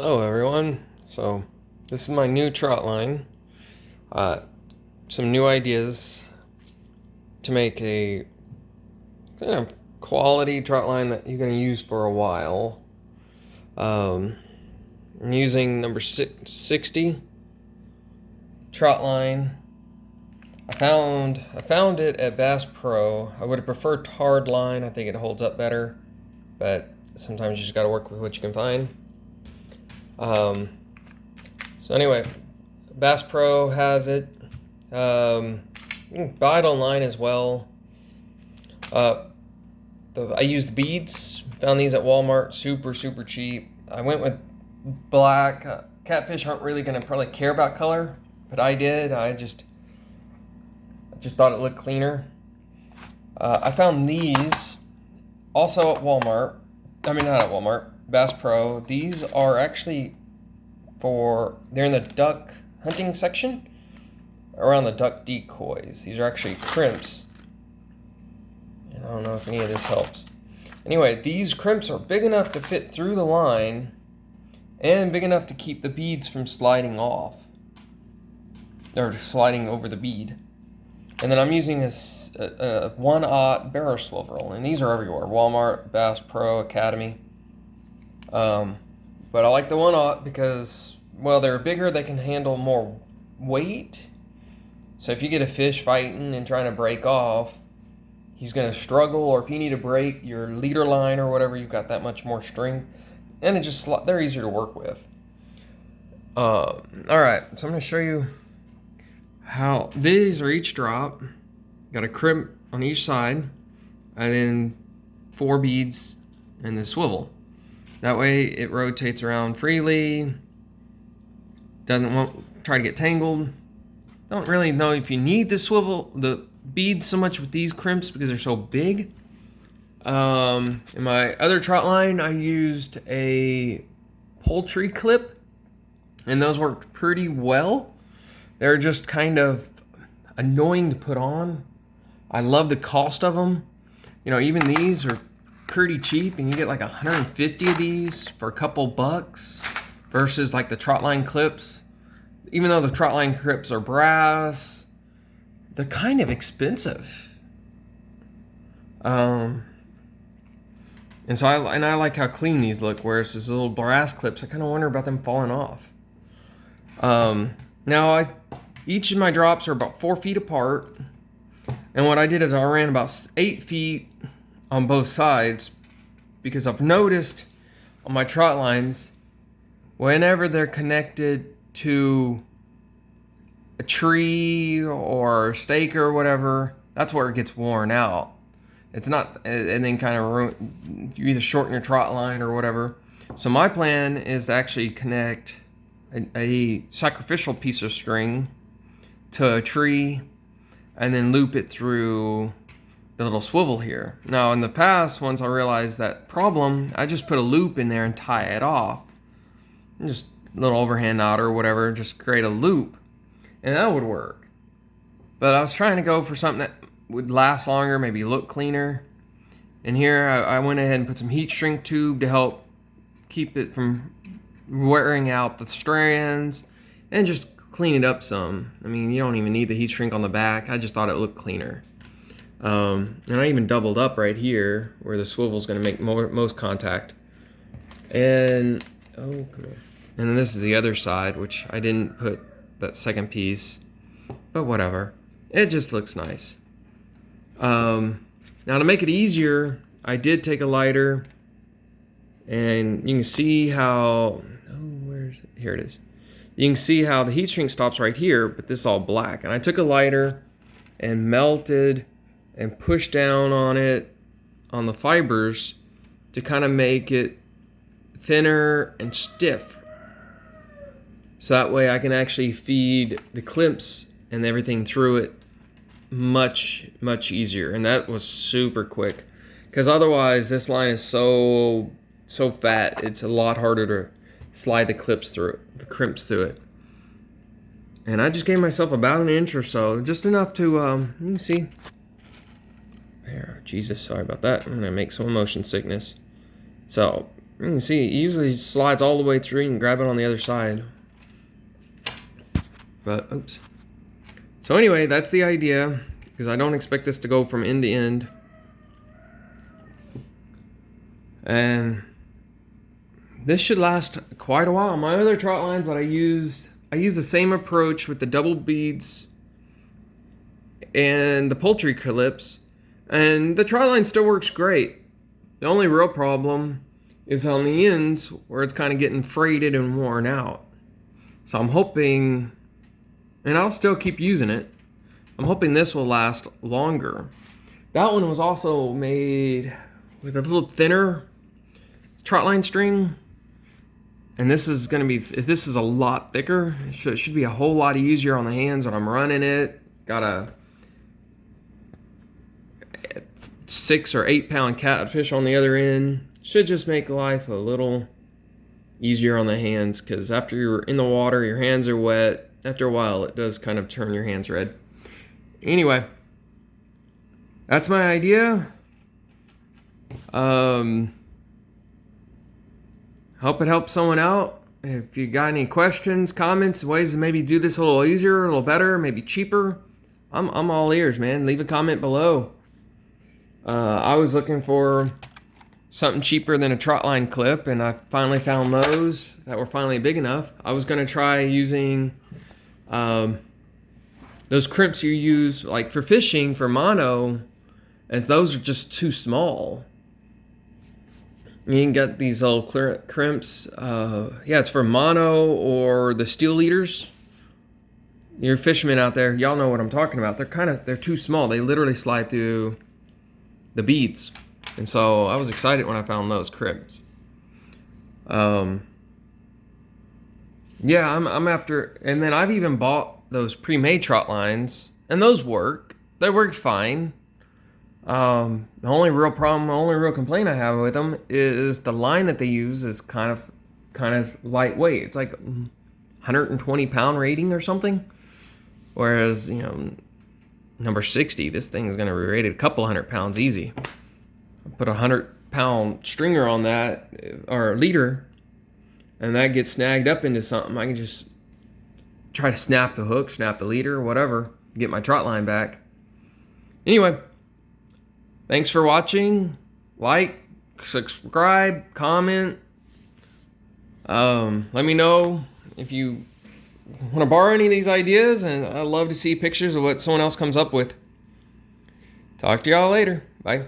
Hello everyone. So this is my new Trotline. Some new ideas to make a kind of quality Trotline that you're going to use for a while. I'm using number 60 Trotline. I found it at Bass Pro. I would have preferred tarred line. I think it holds up better, but sometimes you just got to work with what you can find. So anyway, Bass Pro has it. You can buy it online as well. I used beads. Found these at Walmart. Super cheap. I went with black. Catfish aren't really gonna probably care about color, but I did. I just thought it looked cleaner. I found these also at Walmart. I mean, not at Walmart. Bass Pro. These are actually they're in the duck hunting section around the duck decoys. These are actually crimps. And I don't know if any of this helps. Anyway, these crimps are big enough to fit through the line and big enough to keep the beads from sliding off. Or sliding over the bead. And then I'm using this 1/0 barrel swivel, and these are everywhere. Walmart, Bass Pro, Academy. But I like the 1/0 because, well, they're bigger, they can handle more weight. So if you get a fish fighting and trying to break off, he's going to struggle, or if you need to break your leader line or whatever, you've got that much more strength. And they're easier to work with. Alright, so I'm going to show you how these are each drop. Got a crimp on each side, and then 4 beads and the swivel. That way it rotates around freely, doesn't try to get tangled. Don't really know if you need the beads so much with these crimps because they're so big. In my other Trotline, I used a poultry clip, and those worked pretty well. They're just kind of annoying to put on. I love the cost of them. You know, even these are pretty cheap, and you get like 150 of these for a couple bucks versus like the Trotline clips. Even though the Trotline clips are brass, they're kind of expensive. And so I like how clean these look, whereas these little brass clips, I kind of wonder about them falling off. Now each of my drops are about 4 feet apart, and what I did is I ran about 8 feet on both sides, because I've noticed on my trot lines, whenever they're connected to a tree or stake or whatever, that's where it gets worn out. It's not, and then kind of you either shorten your trot line or whatever. So my plan is to actually connect a sacrificial piece of string to a tree and then loop it through the little swivel here. Now in the past, once I realized that problem, I just put a loop in there and tie it off. Just a little overhand knot or whatever, just create a loop, and that would work. But I was trying to go for something that would last longer, maybe look cleaner. And here I went ahead and put some heat shrink tube to help keep it from wearing out the strands and just clean it up some. I mean, you don't even need the heat shrink on the back. I just thought it looked cleaner. And I even doubled up right here where the swivel's going to make most contact. And come here. And then this is the other side, which I didn't put that second piece, but whatever. It just looks nice. Now to make it easier, I did take a lighter, and you can see how, here it is. You can see how the heat shrink stops right here, but this is all black. And I took a lighter and melted and pushed down on it, on the fibers, to kind of make it thinner and stiff. So that way I can actually feed the clips and everything through it much easier. And that was super quick, because otherwise this line is so fat, it's a lot harder to slide the crimps through it. And I just gave myself about an inch or so, just enough to, you can see. There, Jesus, sorry about that. I'm gonna make some motion sickness. So You can see it easily slides all the way through. You can grab it on the other side. But, oops. So anyway, that's the idea, because I don't expect this to go from end to end. And this should last quite a while. My other trot lines that I used the same approach with the double beads and the poultry clips, and the trot line still works great. The only real problem is on the ends where it's kind of getting frayed and worn out. So I'm hoping, and I'll still keep using it, I'm hoping this will last longer. That one was also made with a little thinner trot line string, and this is a lot thicker. It should be a whole lot easier on the hands when I'm running it. Got a 6 or 8 pound catfish on the other end. Should just make life a little easier on the hands, because after you're in the water, your hands are wet. After a while, it does kind of turn your hands red. Anyway, that's my idea. Hope it helps someone out. If you got any questions, comments, ways to maybe do this a little easier, a little better, maybe cheaper, I'm all ears, man. Leave a comment below. I was looking for something cheaper than a Trotline clip, and I finally found those that were finally big enough. I was going to try using those crimps you use like for fishing for mono, as those are just too small. You can get these little crimps. Yeah, it's for mono or the steel leaders. You're fishermen out there, y'all know what I'm talking about. They're too small. They literally slide through the beads. And so I was excited when I found those crimps. Yeah, I'm after, and then I've even bought those pre-made trot lines, and those work. They work fine. The only real complaint I have with them is the line that they use is kind of lightweight. It's like 120 pound rating or something. Whereas, number 60, this thing is going to be rated a couple 100 pounds easy. I put a 100-pound stringer on that, or leader, and that gets snagged up into something. I can just try to snap the hook, snap the leader, whatever, get my trot line back. Anyway, thanks for watching. Like, subscribe, comment. Let me know if you want to borrow any of these ideas, and I'd love to see pictures of what someone else comes up with. Talk to y'all later. Bye.